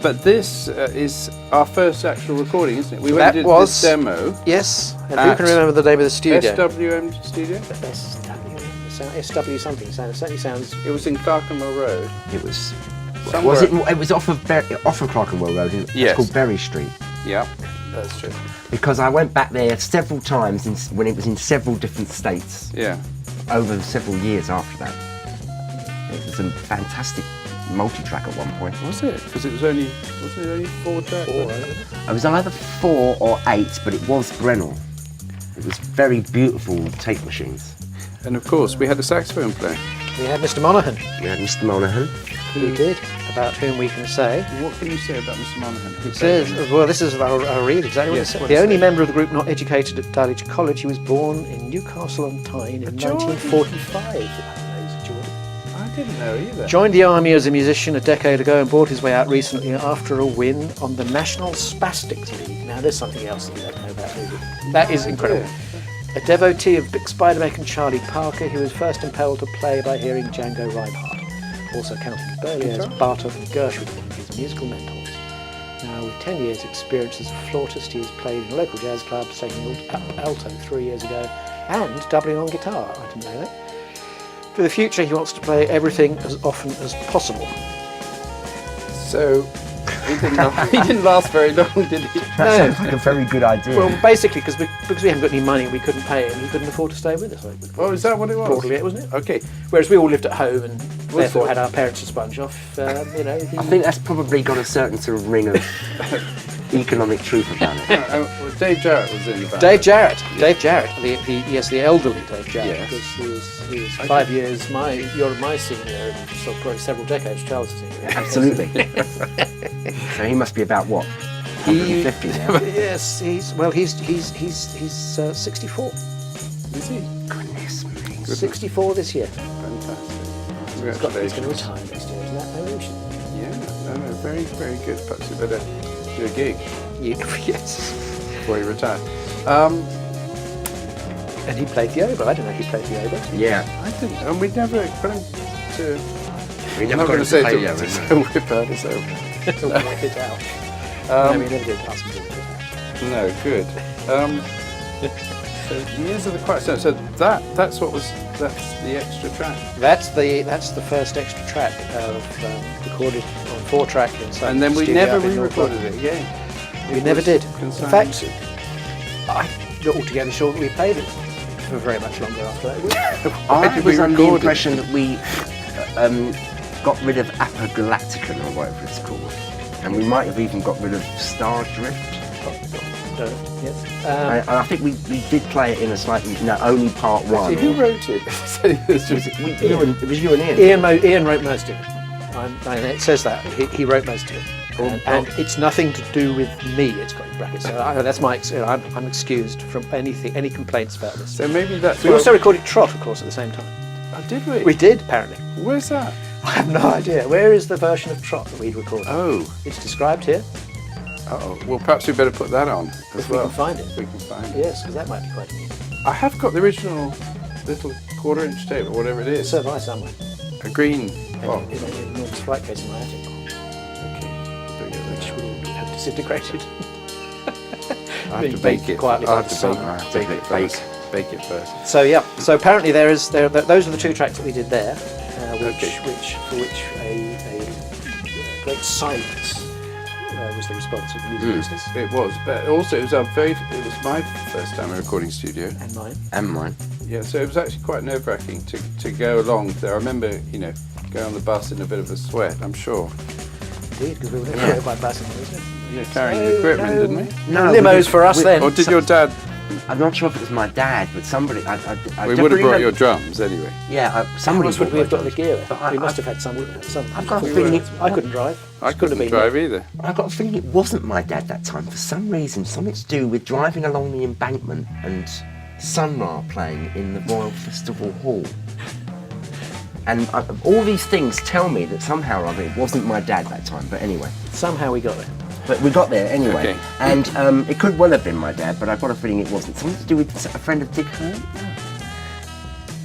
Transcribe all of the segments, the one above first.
But this is our first actual recording, isn't it? We That did was- this demo. Yes, and who can remember the name of the studio? SWM Studio? SW something. It certainly sounds. It was in Clerkenwell Road. It was. Somewhere- Was it? It was off of Clerkenwell Road. It's Yes. called Berry Street. Yeah, that's true. Because I went back there several times when it was in several different states Yeah. over several years after that. It was a fantastic multi-track at one point. Was it? Because wasn't it only 4 tracks? It was either 4 or 8, but it was Brennell. It was very beautiful tape machines. And of course, we had a saxophone player. We had Mr. Monaghan, We had Mr. Monaghan. who did, about whom we can say. What can you say about Mr. Monaghan? Who It says, played him? well, this is I'll read exactly Yes, what it what says. it The only says. member of the group not educated at Dulwich College, he was born in Newcastle on Tyne in Geordie. 1945. I didn't know either. Joined the army as a musician a decade ago and brought his way out recently after a win on the National Spastics League. Now, there's something else that you don't know about, do you? That is incredible. A devotee of Big Spidermaker and Charlie Parker, he was first impelled to play by hearing Django Reinhardt, also counting Berlioz, Bartok and Gershwin, one of his musical mentors. Now, with 10 years' experience as a flautist, he has played in a local jazz club, taking alto 3 years ago, and doubling on guitar. I didn't know that. For the future, he wants to play everything as often as possible. So, he didn't last very long, did he? That sounds like a very good idea. Well, basically, because we haven't got any money, we couldn't pay him. He couldn't afford to stay with us. Oh, is that what it was? Broadly, it wasn't it? Okay. Whereas we all lived at home and therefore it? had our parents to sponge off. I think that's probably got a certain sort of ring of economic truth about it. Well, Dave Jarrett was in the band. Dave Jarrett, the elderly Dave Jarrett, Yes. because he was 5 years you're my senior, and so probably several decades Charles' senior. Absolutely. So he must be about what? 150 now. Yes, he's 64. Is he? Goodness me. 64 this year. Fantastic. He's going to Congratulations. retire next year, isn't that? Maybe we should. Yeah, no, very, very good. Perhaps you better do a gig Yes. before you retire. And he played the oboe. I don't know if he played the oboe. Yeah. I didn't, and we never got him to. We I'm never not got going him to say play to the oboe, to whip out his oboe. Work it out. No, we never did ask him to work it out. No, good. So Years of the Quiet Storm. So that's the extra track. That's the first extra track of recorded on 4-track in Simon And then we studio never up in North re-recorded London. it again. We It never was did. In consigned. fact, I'm not altogether sure that we played it for very much longer after that. I did was we under the record it? impression that we got rid of Apogalacticon or whatever it's called. And we might have even got rid of Star Drift. Yes. I think we did play it in a slightly, only part one. Who wrote it? It's just- It was you and Ian. Ian wrote most of it. And it says that he wrote most of it, and it's nothing to do with me. It's got in brackets. So that's my. I'm excused from any complaints about this. So maybe that's. We also recorded Trot, of course, at the same time. Oh, did we? We did, apparently. Where's that? I have no idea. Where is the version of Trot that we'd recorded? Oh. It's described here. Uh-oh. Well, perhaps we better put that on as If we well. can find it. If we can find it. Yes, because that might be quite amusing. I have got the original little 1/4-inch tape or whatever it is. So have I somewhere. A green In box. an enormous flight case in my attic, which will have disintegrated. I have Being to bake baked it. quietly I by have the to sun. bake it first. Bake it first. So yeah, so apparently those are the 2 tracks that we did there, for which a great silence was the response of the music business It was, but also it was my first time in a recording studio. and mine. And mine. Yeah, so it was actually quite nerve-wracking to go along there. I remember, going on the bus in a bit of a sweat, I'm sure. Indeed, because we were never by bus in those days. Yeah, carrying the equipment, didn't we? No, Limos for us then. Or did your dad? I'm not sure if it was my dad, but somebody. I We would have definitely brought know- your drums anyway. Yeah, How somebody. else would we have got the brought gear? But We must have had some. I've got a feeling I couldn't drive. I Could have couldn't been drive either. I've got a feeling it wasn't my dad that time. For some reason, something to do with driving along the embankment and Sun Ra playing in the Royal Festival Hall. And all these things tell me that somehow or other it wasn't my dad that time. But anyway, Somehow we got there. but we got there anyway. Okay. And it could well have been my dad, but I've got a feeling it wasn't. Something to do with a friend of Dick Hearn? No.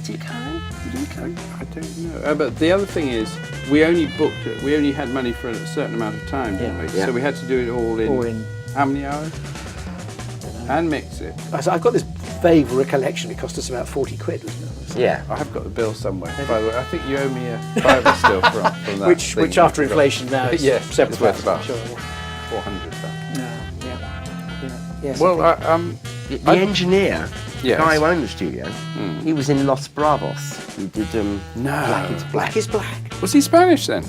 Dick Hearn? Dick Hearn? I don't don't know. But the other thing is, we only booked it. We only had money for a certain amount of time, didn't we? Yeah. So we had to do it all in. All in. How many hours? And mix it. So I've got this vague recollection. It cost us about 40 quid, wasn't it? Yeah. I have got the bill somewhere. By the way, I think you owe me a fiver still from that. Which thing after you forgot. inflation now is Yeah, several it's worth thousand, about sure, yeah. 400. Yes, Well, I think- The engineer, the Yes. guy who owned the studio, he was in Los Bravos. He did No. Black is Black is Black. Was he Spanish then?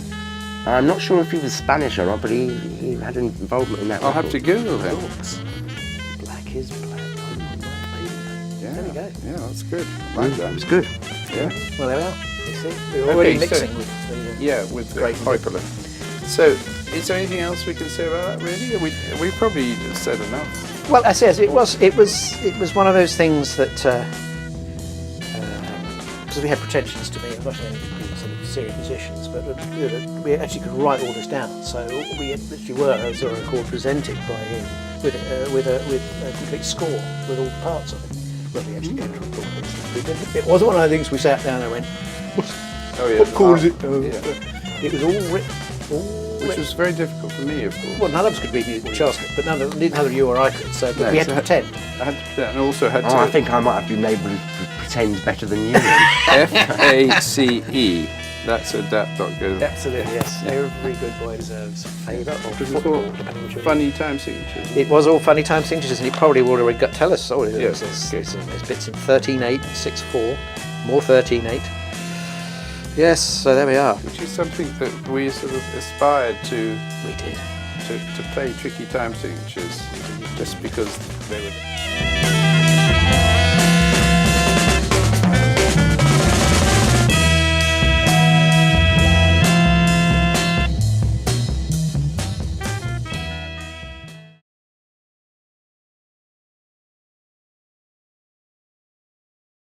I'm not sure if he was Spanish or not, but he had an involvement in that. I'll have to record. Google him. Black is Black. Yeah. There we go. Yeah, that's good. I like It that. was good. Yeah. Well, there we are. You see, we're already Okay, so- mixing with the, Yeah, with Great. great hyperlink. So, is there anything else we can say about that? Really, we probably just said enough. Well, I says it was one of those things that because we had pretensions to me, I'm not saying being sort of serious musicians, but we actually could write all this down. So we literally were, as I recall, presented by him with a complete score with all the parts of it. Well, we actually came to record it. It wasn't one of the things we sat down and went, Oh yeah. "What chord is it?" Yeah. It was all written. Which was very difficult for me, of course. Well, none of us could read music charts, but neither you or I could. So No, we had so to pretend. I had to pretend, and also had Oh, to I think I might have been able to pretend better than you. FACE. That's adapt.go. Absolutely, yes. Every good boy deserves favour or Was it football, called depending which way. Funny time signatures? It was all funny time signatures, and it probably would have tell us. Oh, Yes, there's bits in 13/8, 6/4, more 13/8. Yes, so there we are. Which is something that we sort of aspired to We did. play tricky time signatures just because they were.